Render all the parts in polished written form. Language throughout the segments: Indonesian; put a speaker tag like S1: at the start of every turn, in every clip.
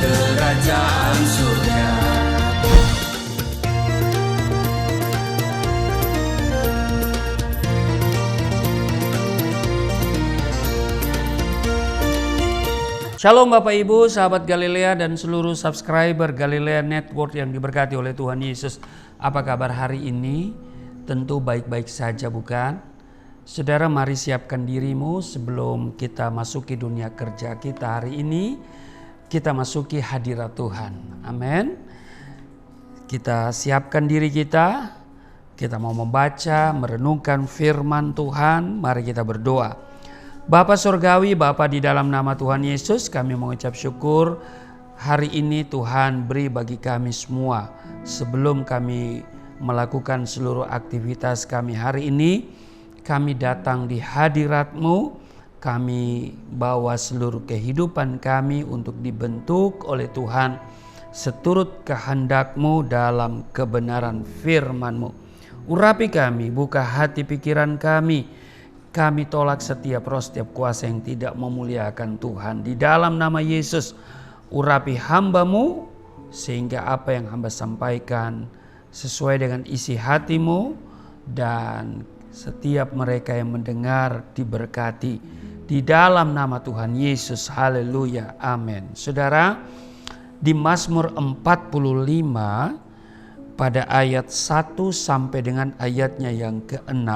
S1: kerajaan surga.
S2: Shalom Bapak Ibu, sahabat Galilea dan seluruh subscriber Galilea Network yang diberkati oleh Tuhan Yesus. Apa kabar hari ini? Tentu baik-baik saja, bukan? Saudara, mari siapkan dirimu sebelum kita masuki dunia kerja kita hari ini. Kita masuki hadirat Tuhan. Amin. Kita siapkan diri kita. Kita mau membaca, merenungkan firman Tuhan. Mari kita berdoa. Bapa Surgawi, Bapa di dalam nama Tuhan Yesus, kami mengucap syukur hari ini Tuhan beri bagi kami semua. Sebelum kami melakukan seluruh aktivitas kami hari ini, kami datang di hadirat-Mu, kami bawa seluruh kehidupan kami untuk dibentuk oleh Tuhan seturut kehendak-Mu dalam kebenaran firman-Mu. Urapi kami, buka hati pikiran kami. Kami tolak setiap roh, setiap kuasa yang tidak memuliakan Tuhan. Di dalam nama Yesus, urapi hamba-Mu sehingga apa yang hamba sampaikan sesuai dengan isi hati-Mu dan setiap mereka yang mendengar diberkati. Di dalam nama Tuhan Yesus, haleluya, amin. Saudara, di Mazmur 45 pada ayat 1 sampai dengan ayatnya yang ke-6,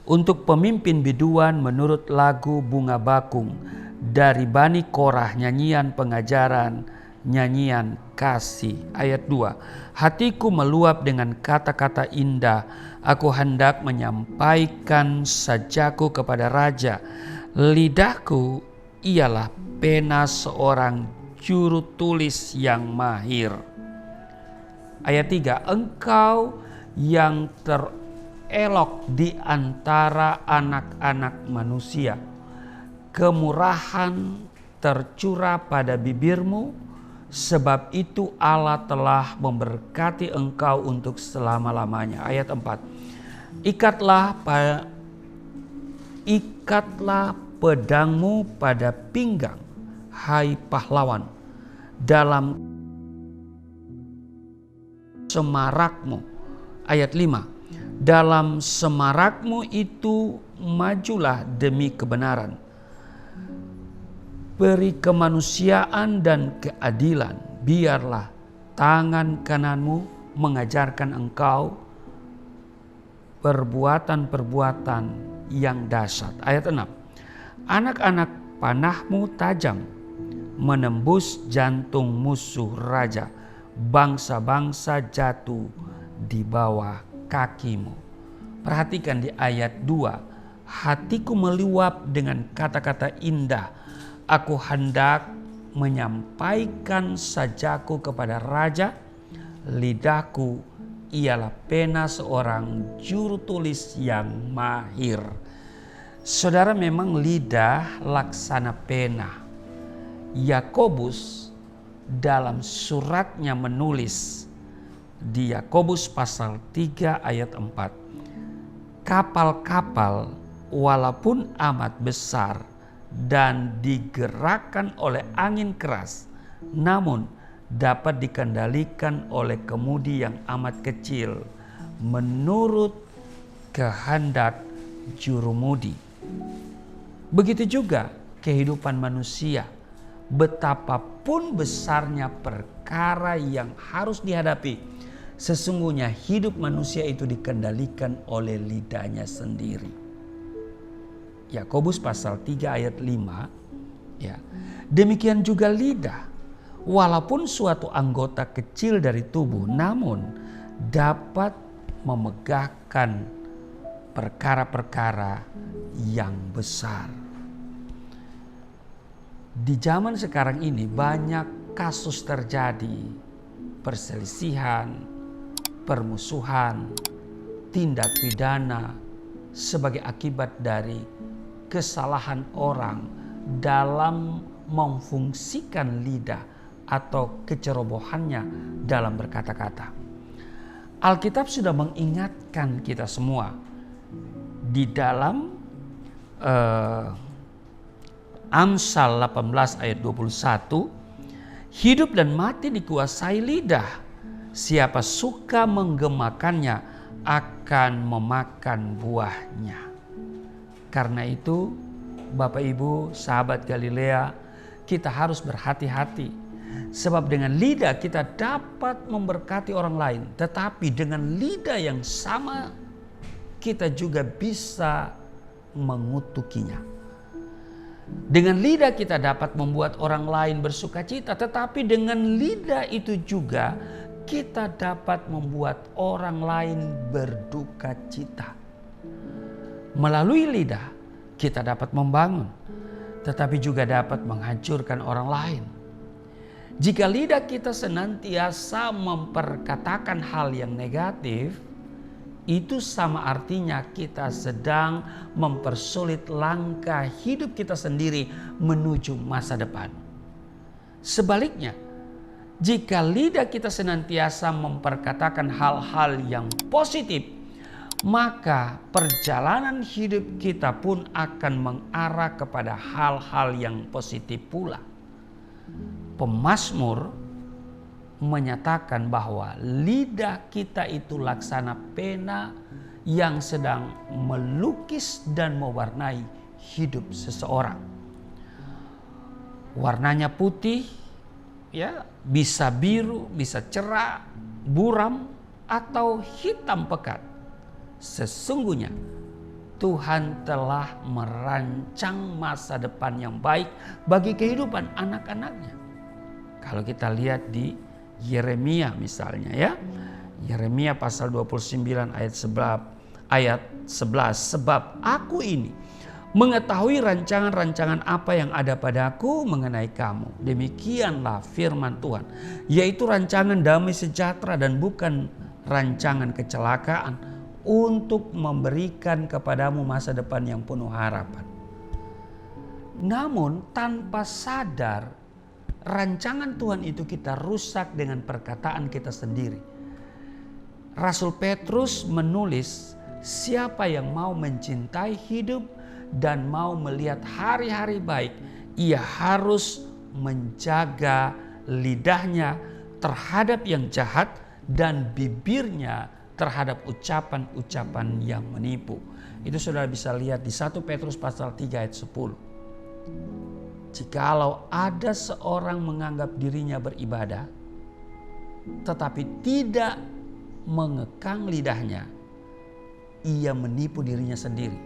S2: untuk pemimpin biduan menurut lagu Bunga Bakung dari Bani Korah, nyanyian pengajaran, nyanyian kasih. Ayat 2, hatiku meluap dengan kata-kata indah, aku hendak menyampaikan sajaku kepada raja. Lidahku ialah pena seorang juru tulis yang mahir. Ayat 3, engkau yang elok di antara anak-anak manusia. Kemurahan tercurah pada bibirmu, sebab itu Allah telah memberkati engkau untuk selama-lamanya. Ayat 4, ikatlah pedangmu pada pinggang, hai pahlawan, dalam semarakmu. Ayat 5, dalam semarakmu itu majulah demi kebenaran. Beri kemanusiaan dan keadilan. Biarlah tangan kananmu mengajarkan engkau perbuatan-perbuatan yang dahsyat. Ayat 6, anak-anak panahmu tajam, menembus jantung musuh raja. Bangsa-bangsa jatuh di bawah kakimu. Perhatikan di ayat 2, hatiku meluap dengan kata-kata indah, aku hendak menyampaikan sajaku kepada raja. Lidahku ialah pena seorang juru tulis yang mahir. Saudara, memang lidah laksana pena. Yakobus dalam suratnya menulis di Yakobus pasal 3 ayat 4. Kapal-kapal walaupun amat besar dan digerakkan oleh angin keras, namun dapat dikendalikan oleh kemudi yang amat kecil menurut kehendak jurumudi. Begitu juga kehidupan manusia. Betapapun besarnya perkara yang harus dihadapi, sesungguhnya hidup manusia itu dikendalikan oleh lidahnya sendiri. Yakobus pasal 3 ayat 5. Ya. Demikian juga lidah. Walaupun suatu anggota kecil dari tubuh, namun dapat memegahkan perkara-perkara yang besar. Di zaman sekarang ini banyak kasus terjadi, perselisihan, permusuhan, tindak pidana sebagai akibat dari kesalahan orang dalam memfungsikan lidah atau kecerobohannya dalam berkata-kata. Alkitab sudah mengingatkan kita semua di dalam Amsal 18 ayat 21, Hidup dan mati dikuasai lidah. Siapa suka menggemakannya akan memakan buahnya. Karena itu, Bapak Ibu, sahabat Galilea, kita harus berhati-hati. Sebab dengan lidah kita dapat memberkati orang lain. Tetapi dengan lidah yang sama, kita juga bisa mengutukinya. Dengan lidah kita dapat membuat orang lain bersuka cita. Tetapi dengan lidah itu juga kita dapat membuat orang lain berduka cita. Melalui lidah kita dapat membangun, tetapi juga dapat menghancurkan orang lain. Jika lidah kita senantiasa memperkatakan hal yang negatif, itu sama artinya kita sedang mempersulit langkah hidup kita sendiri menuju masa depan. Sebaliknya, jika lidah kita senantiasa memperkatakan hal-hal yang positif, maka perjalanan hidup kita pun akan mengarah kepada hal-hal yang positif pula. Pemazmur menyatakan bahwa lidah kita itu laksana pena yang sedang melukis dan mewarnai hidup seseorang. Warnanya putih, ya, bisa biru, bisa cerah, buram, atau hitam pekat. Sesungguhnya Tuhan telah merancang masa depan yang baik bagi kehidupan anak-anaknya. Kalau kita lihat di Yeremia misalnya, ya, Yeremia pasal 29 ayat 11, sebab aku ini mengetahui rancangan-rancangan apa yang ada padaku mengenai kamu. Demikianlah firman Tuhan, yaitu rancangan damai sejahtera dan bukan rancangan kecelakaan, untuk memberikan kepadamu masa depan yang penuh harapan. Namun tanpa sadar, rancangan Tuhan itu kita rusak dengan perkataan kita sendiri. Rasul Petrus menulis, siapa yang mau mencintai hidup dan mau melihat hari-hari baik, ia harus menjaga lidahnya terhadap yang jahat dan bibirnya terhadap ucapan-ucapan yang menipu. Itu saudara bisa lihat di 1 Petrus pasal 3 ayat 10. Jikalau ada seorang menganggap dirinya beribadah, tetapi tidak mengekang lidahnya, ia menipu dirinya sendiri,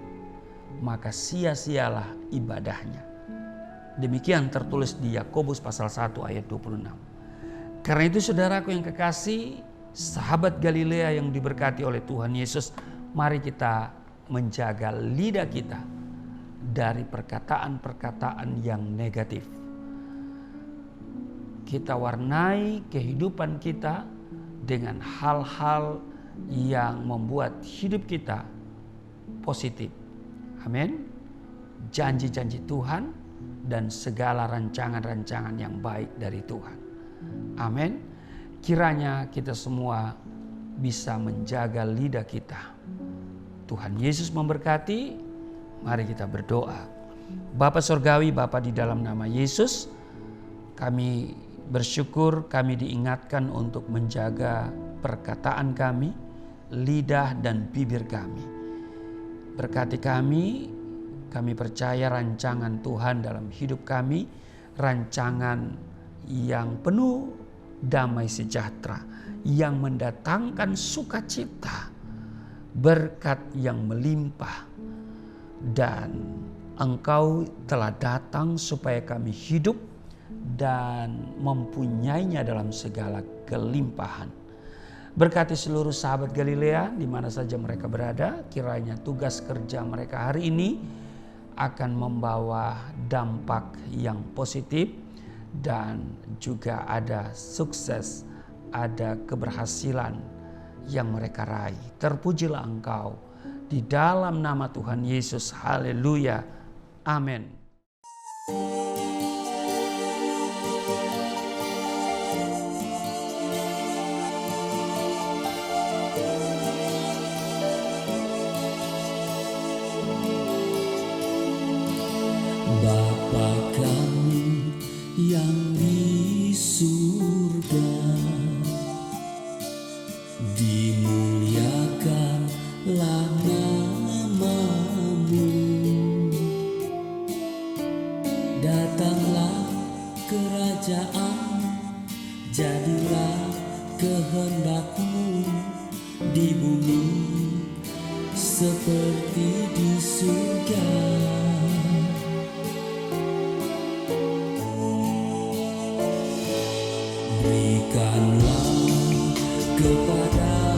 S2: maka sia-sialah ibadahnya. Demikian tertulis di Yakobus pasal 1 ayat 26. Karena itu saudaraku yang kekasih, sahabat Galilea yang diberkati oleh Tuhan Yesus, mari kita menjaga lidah kita dari perkataan-perkataan yang negatif. Kita warnai kehidupan kita dengan hal-hal yang membuat hidup kita positif. Amin. Janji-janji Tuhan dan segala rancangan-rancangan yang baik dari Tuhan. Amin. Kiranya kita semua bisa menjaga lidah kita. Tuhan Yesus memberkati. Mari kita berdoa. Bapa Surgawi, Bapa di dalam nama Yesus, kami bersyukur kami diingatkan untuk menjaga perkataan kami, lidah dan bibir kami. Berkati kami percaya rancangan Tuhan dalam hidup kami, rancangan yang penuh damai sejahtera, yang mendatangkan sukacita, berkat yang melimpah. Dan Engkau telah datang supaya kami hidup dan mempunyainya dalam segala kelimpahan. Berkati seluruh sahabat Galilea di mana saja mereka berada, kiranya tugas kerja mereka hari ini akan membawa dampak yang positif dan juga ada sukses, ada keberhasilan yang mereka raih. Terpujilah Engkau di dalam nama Tuhan Yesus. Haleluya. Amin.
S1: Bapa kami yang di jadilah kehendak-Mu di bumi seperti di surga. Berikanlah kepada